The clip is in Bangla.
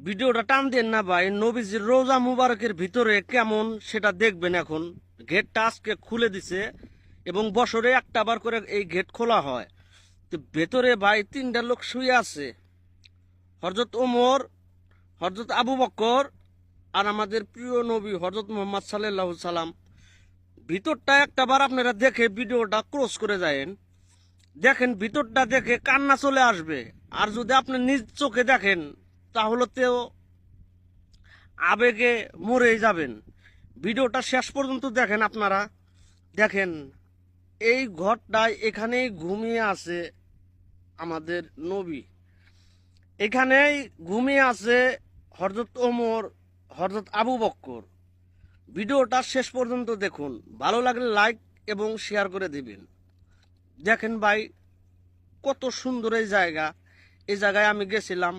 ভিডিওটা টান দেন না ভাই, নবীজির রোজা মুবারকের ভিতরে কেমন সেটা দেখবেন। এখন গেটটা আজকে খুলে দিছে এবং বছরে একটা বার করে এই গেট খোলা হয়। তো ভেতরে ভাই তিনটা লোক শুয়ে আছে, হযরত ওমর, হযরত আবু বকর আর আমাদের প্রিয় নবী হযরত মুহাম্মদ সাল্লাল্লাহু সাল্লাম। ভিতরটা একটা বার আপনারা দেখে ভিডিওটা ক্রস করে যায়েন, দেখেন ভিতরটা দেখে কান্না চলে আসবে। আর যদি আপনি নিজ চোখে দেখেন তাহলে তো আবেগে মরেই যাবেন। ভিডিওটা শেষ পর্যন্ত দেখেন আপনারা। দেখেন এই ঘরটায় এখানেই ঘুমিয়ে আছে আমাদের নবী, এখানেই ঘুমিয়ে আছে হযরত ওমর, হযরত আবু বক্কর। ভিডিওটা শেষ পর্যন্ত দেখুন, ভালো লাগলে লাইক এবং শেয়ার করে দিবেন। দেখেন ভাই কত সুন্দর এই জায়গা। এই জায়গায় আমি গেছিলাম